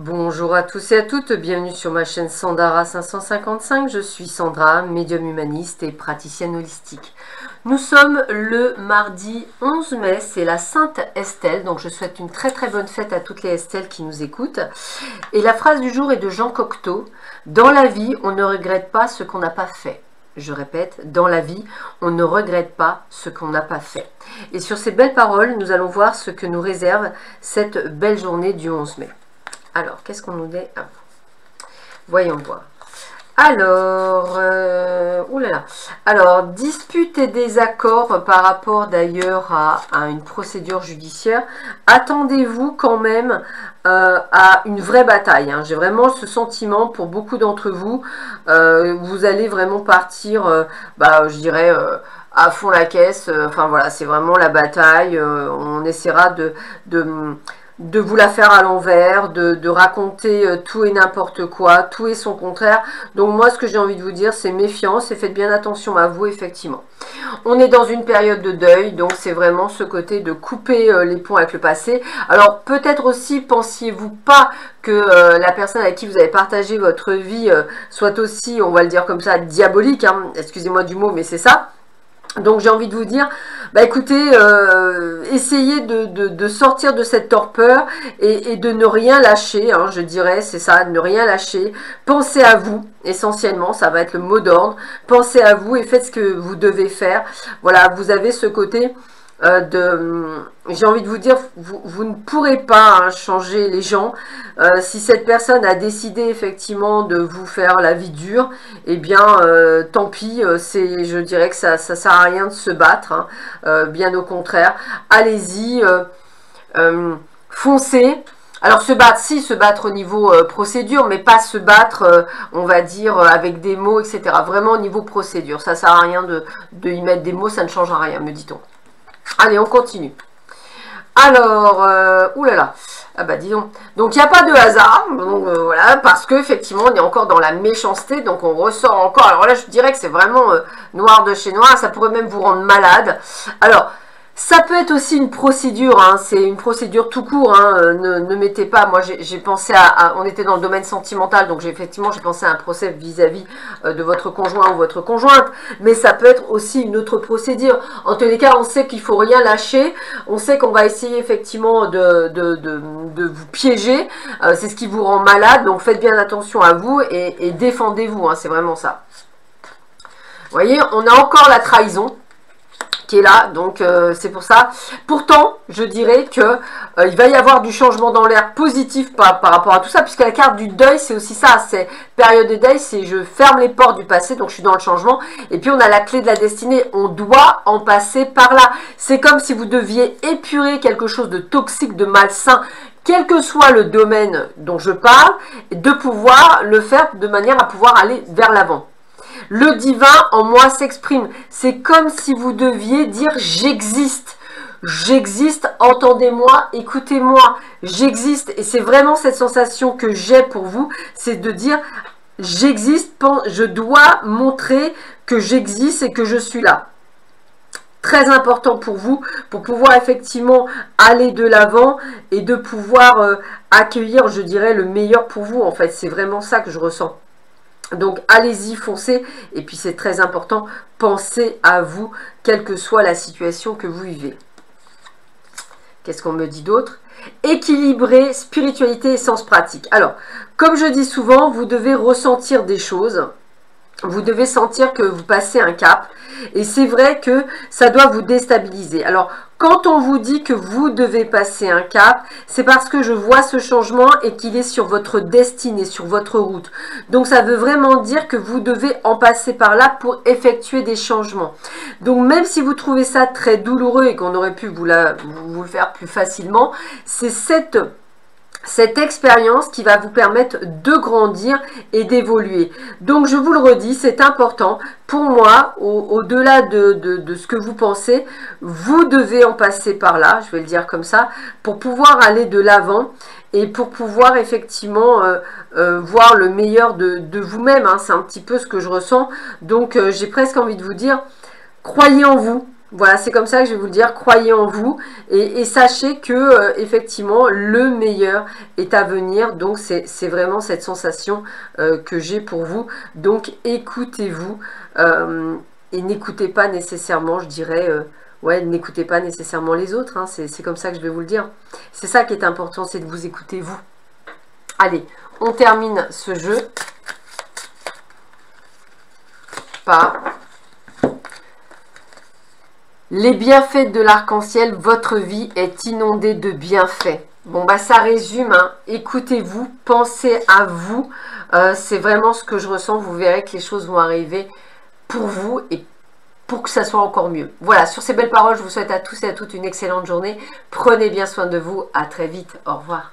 Bonjour à tous et à toutes, bienvenue sur ma chaîne Sandara 555. Je suis Sandra, médium humaniste et praticienne holistique. Nous sommes le mardi 11 mai, c'est la Sainte Estelle, donc je souhaite une très bonne fête à toutes les Estelles qui nous écoutent. Et la phrase du jour est de Jean Cocteau: dans la vie, on ne regrette pas ce qu'on n'a pas fait. Je répète, dans la vie, on ne regrette pas ce qu'on n'a pas fait. Et sur ces belles paroles, nous allons voir ce que nous réserve cette belle journée du 11 mai. Alors, qu'est-ce qu'on nous dit? Voyons voir. Alors, oulala. Alors, dispute et désaccord par rapport d'ailleurs à une procédure judiciaire. Attendez-vous quand même à une vraie bataille. J'ai vraiment ce sentiment pour beaucoup d'entre vous. Vous allez vraiment partir, je dirais, à fond la caisse. Enfin voilà, c'est vraiment la bataille. On essaiera de vous la faire à l'envers, de raconter tout et n'importe quoi, tout et son contraire. Donc moi, ce que j'ai envie de vous dire, c'est méfiance et faites bien attention à vous, effectivement. On est dans une période de deuil, donc c'est vraiment ce côté de couper les ponts avec le passé. Alors peut-être aussi, pensiez-vous pas que la personne avec qui vous avez partagé votre vie soit aussi, on va le dire comme ça, diabolique, excusez-moi du mot, mais c'est ça. Donc j'ai envie de vous dire, écoutez, essayez de sortir de cette torpeur et de ne rien lâcher, je dirais, c'est ça, ne rien lâcher. Pensez à vous, essentiellement, ça va être le mot d'ordre. Pensez à vous et faites ce que vous devez faire. Voilà, vous avez ce côté j'ai envie de vous dire, vous ne pourrez pas changer les gens. Si cette personne a décidé effectivement de vous faire la vie dure, eh bien tant pis, je dirais que ça sert à rien de se battre, bien au contraire. Allez-y, foncez. Alors se battre, si, se battre au niveau procédure, mais pas se battre, on va dire, avec des mots, etc. Vraiment au niveau procédure, ça sert à rien de y mettre des mots, ça ne change rien, me dit-on. Allez, on continue. Alors, oulala, dis donc. Donc, il n'y a pas de hasard, donc, voilà, parce qu'effectivement, on est encore dans la méchanceté, donc on ressort encore. Alors là, je dirais que c'est vraiment noir de chez noir, ça pourrait même vous rendre malade. Alors, ça peut être aussi une procédure, c'est une procédure tout court, ne mettez pas, moi j'ai pensé on était dans le domaine sentimental, donc effectivement j'ai pensé à un procès vis-à-vis de votre conjoint ou votre conjointe, mais ça peut être aussi une autre procédure. En tous les cas, on sait qu'il ne faut rien lâcher, on sait qu'on va essayer effectivement de vous piéger, c'est ce qui vous rend malade, donc faites bien attention à vous et défendez-vous, c'est vraiment ça. Vous voyez, on a encore la trahison qui est là, donc c'est pour ça. Pourtant, je dirais que il va y avoir du changement dans l'air positif par rapport à tout ça, puisque la carte du deuil, c'est aussi ça, c'est période de deuil, c'est je ferme les portes du passé, donc je suis dans le changement, et puis on a la clé de la destinée, on doit en passer par là. C'est comme si vous deviez épurer quelque chose de toxique, de malsain, quel que soit le domaine dont je parle, et de pouvoir le faire de manière à pouvoir aller vers l'avant. Le divin en moi s'exprime. C'est comme si vous deviez dire j'existe. J'existe, entendez-moi, écoutez-moi, j'existe. Et c'est vraiment cette sensation que j'ai pour vous, c'est de dire j'existe, je dois montrer que j'existe et que je suis là. Très important pour vous, pour pouvoir effectivement aller de l'avant et de pouvoir accueillir, je dirais, le meilleur pour vous. En fait, c'est vraiment ça que je ressens. Donc allez-y, foncez, et puis c'est très important, pensez à vous, quelle que soit la situation que vous vivez. Qu'est-ce qu'on me dit d'autre? Équilibrer spiritualité et sens pratique. Alors, comme je dis souvent, vous devez ressentir des choses, vous devez sentir que vous passez un cap, et c'est vrai que ça doit vous déstabiliser. Alors, quand on vous dit que vous devez passer un cap, c'est parce que je vois ce changement et qu'il est sur votre destinée, sur votre route. Donc, ça veut vraiment dire que vous devez en passer par là pour effectuer des changements. Donc, même si vous trouvez ça très douloureux et qu'on aurait pu vous le faire plus facilement, c'est cette expérience qui va vous permettre de grandir et d'évoluer. Donc je vous le redis, c'est important pour moi, au-delà de ce que vous pensez, vous devez en passer par là, je vais le dire comme ça, pour pouvoir aller de l'avant et pour pouvoir effectivement voir le meilleur de vous-même, c'est un petit peu ce que je ressens. Donc j'ai presque envie de vous dire, croyez en vous. Voilà, c'est comme ça que je vais vous le dire, croyez en vous et sachez que effectivement le meilleur est à venir, donc c'est vraiment cette sensation que j'ai pour vous, donc écoutez-vous et n'écoutez pas nécessairement, je dirais, ouais, n'écoutez pas nécessairement les autres, hein, c'est comme ça que je vais vous le dire, c'est ça qui est important, c'est de vous écouter vous. Allez, on termine ce jeu par... Les bienfaits de l'arc-en-ciel, votre vie est inondée de bienfaits. Bon, bah ça résume, hein. Écoutez-vous, pensez à vous. C'est vraiment ce que je ressens. Vous verrez que les choses vont arriver pour vous et pour que ça soit encore mieux. Voilà, sur ces belles paroles, je vous souhaite à tous et à toutes une excellente journée. Prenez bien soin de vous. À très vite. Au revoir.